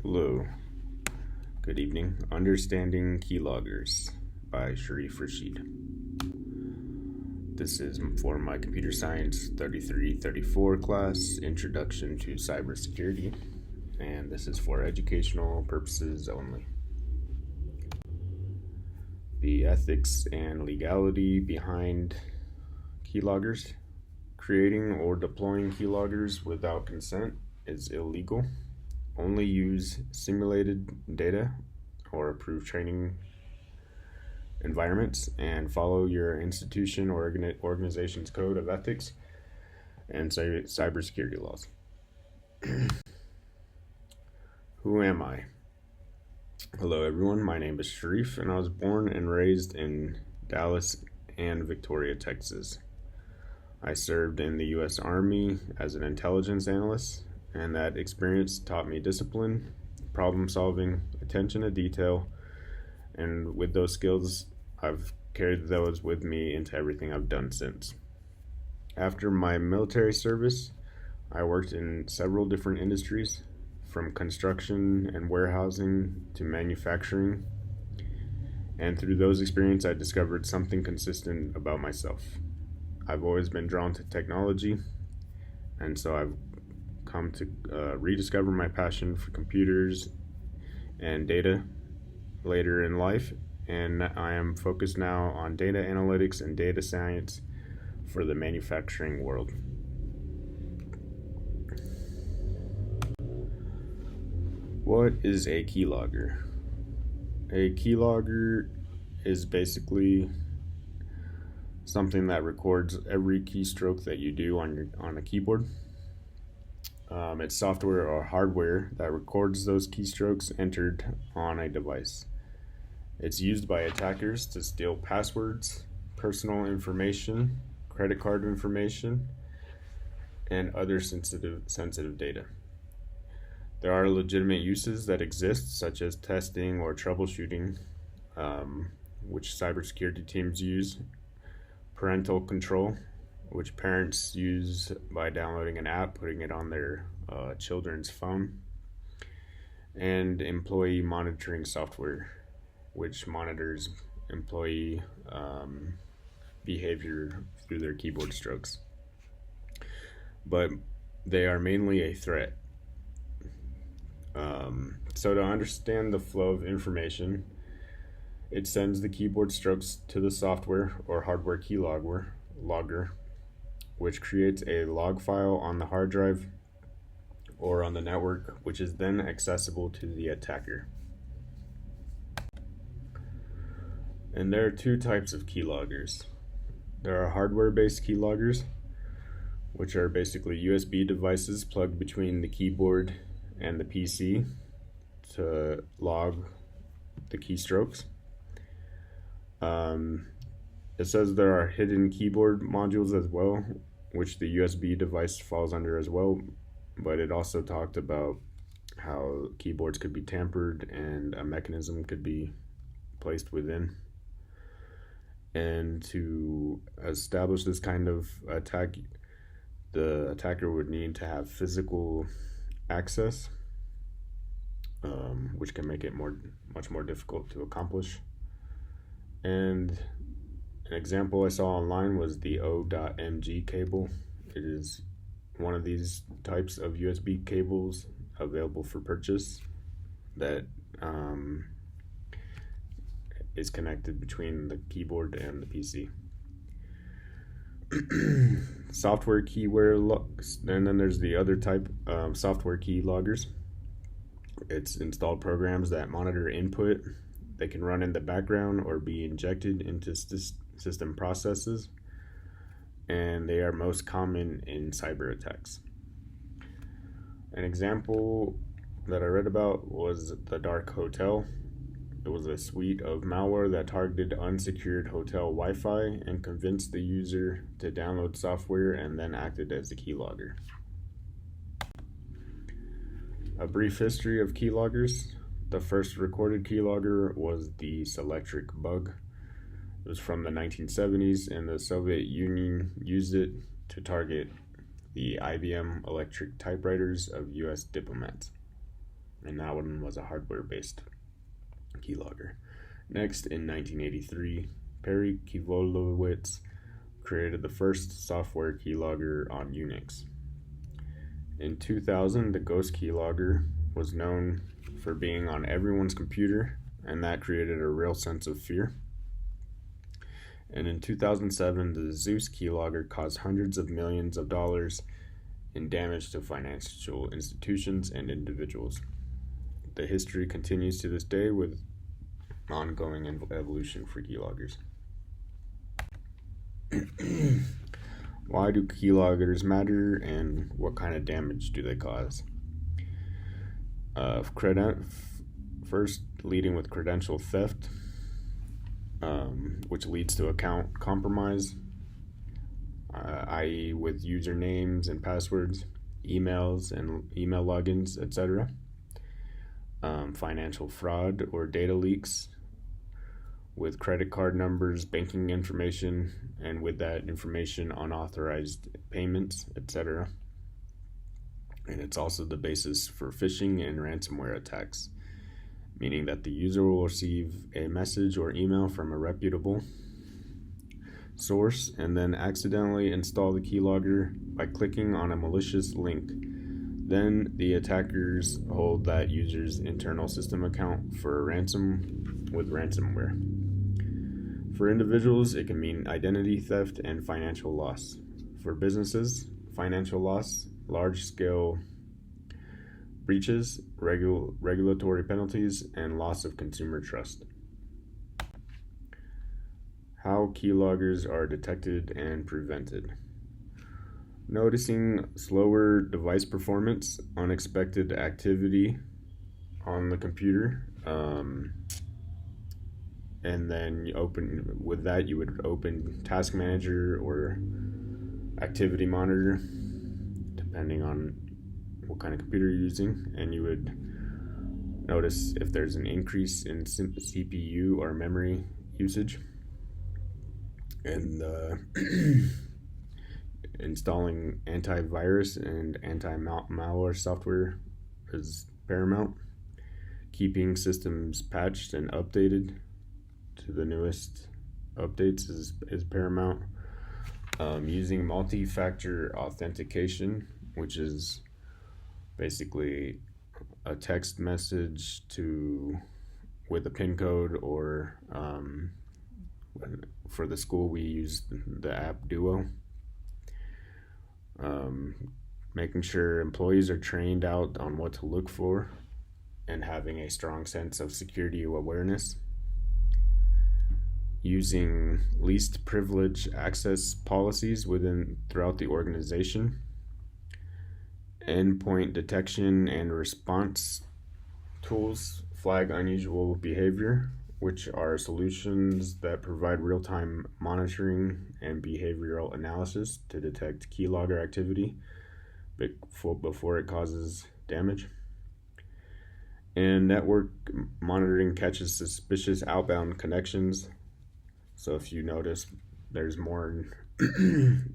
Hello, good evening. Understanding Keyloggers by Sharif Rashid. This is for my Computer Science 3334 class, Introduction to Cybersecurity, and this is for educational purposes only. The ethics and legality behind keyloggers. Creating or deploying keyloggers without consent is illegal. Only use simulated data or approved training environments and follow your institution or organization's code of ethics and cybersecurity laws. Who am I? Hello everyone, my name is Sharif and I was born and raised in Dallas and Victoria, Texas. I served in the U.S. Army as an intelligence analyst, and that experience taught me discipline, problem solving, attention to detail, and with those skills, I've carried those with me into everything I've done since. After my military service, I worked in several different industries, from construction and warehousing to manufacturing, and through those experiences, I discovered something consistent about myself. I've always been drawn to technology, and so I've come to rediscover my passion for computers and data later in life, and I am focused now on data analytics and data science for the manufacturing world. What is a keylogger? A keylogger is basically something that records every keystroke that you do on a keyboard. It's software or hardware that records those keystrokes entered on a device. It's used by attackers to steal passwords, personal information, credit card information, and other sensitive data. There are legitimate uses that exist, such as testing or troubleshooting, which cybersecurity teams use, parental control, which parents use by downloading an app, putting it on their children's phone, and employee monitoring software, which monitors employee behavior through their keyboard strokes. But they are mainly a threat. So to understand the flow of information, it sends the keyboard strokes to the software or hardware keylogger, which creates a log file on the hard drive or on the network, which is then accessible to the attacker. And there are two types of keyloggers. There are hardware-based keyloggers, which are basically USB devices plugged between the keyboard and the PC to log the keystrokes. It says there are hidden keyboard modules as well, which the USB device falls under as well, but it also talked about how keyboards could be tampered and a mechanism could be placed within. And to establish this kind of attack, the attacker would need to have physical access, which can make it much more difficult to accomplish. And an example I saw online was the O.MG cable. It is one of these types of USB cables available for purchase that is connected between the keyboard and the PC. Software keyware logs, and then there's the other type, software keyloggers. It's installed programs that monitor input. They can run in the background or be injected into system processes, and they are most common in cyber attacks. An example that I read about was the Dark Hotel. It was a suite of malware that targeted unsecured hotel Wi-Fi and convinced the user to download software and then acted as a keylogger. A brief history of keyloggers. The first recorded keylogger was the Selectric bug. It was from the 1970s, and the Soviet Union used it to target the IBM electric typewriters of U.S. diplomats. and that one was a hardware-based keylogger. Next, in 1983, Perry Kivolowitz created the first software keylogger on Unix. In 2000, the Ghost keylogger was known for being on everyone's computer, and that created a real sense of fear. And in 2007, the Zeus keylogger caused hundreds of millions of dollars in damage to financial institutions and individuals. The history continues to this day with ongoing evolution for keyloggers. Why do keyloggers matter, and what kind of damage do they cause? First, leading with credential theft, which leads to account compromise, i.e. with usernames and passwords, emails and email logins, etc. Financial fraud or data leaks with credit card numbers, banking information, and with that information, unauthorized payments, etc. And it's also the basis for phishing and ransomware attacks, meaning that the user will receive a message or email from a reputable source and then accidentally install the keylogger by clicking on a malicious link. Then the attackers hold that user's internal system account for ransom with ransomware. For individuals, it can mean identity theft and financial loss. For businesses, financial loss, large-scale breaches, regulatory penalties, and loss of consumer trust. How keyloggers are detected and prevented. Noticing slower device performance, unexpected activity on the computer, and then you would open Task Manager or Activity Monitor, depending on what kind of computer you're using, and you would notice if there's an increase in CPU or memory usage. And installing antivirus and anti-malware software is paramount. Keeping systems patched and updated to the newest updates is paramount. Using multi-factor authentication, which is basically a text message with a PIN code, or for the school we use the app Duo. Making sure employees are trained out on what to look for and having a strong sense of security awareness. Using least privilege access policies throughout the organization. Endpoint detection and response tools flag unusual behavior, which are solutions that provide real-time monitoring and behavioral analysis to detect keylogger activity before it causes damage. And network monitoring catches suspicious outbound connections. So if you notice there's more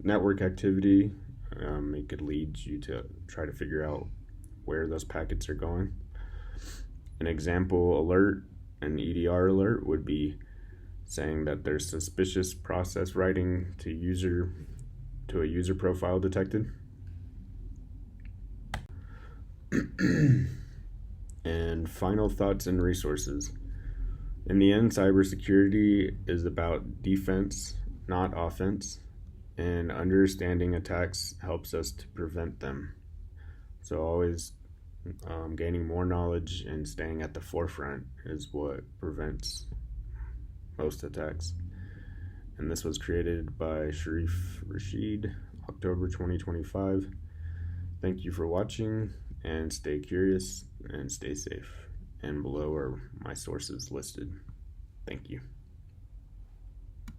network activity, it could lead you to try to figure out where those packets are going. An example alert, an EDR alert, would be saying that there's suspicious process writing to a user profile detected. And final thoughts and resources. In the end, cybersecurity is about defense, not offense, and understanding attacks helps us to prevent them. So always gaining more knowledge and staying at the forefront is what prevents most attacks. And this was created by Sharif Rashid, October 2025. Thank you for watching, and stay curious and stay safe. And below are my sources listed. Thank you.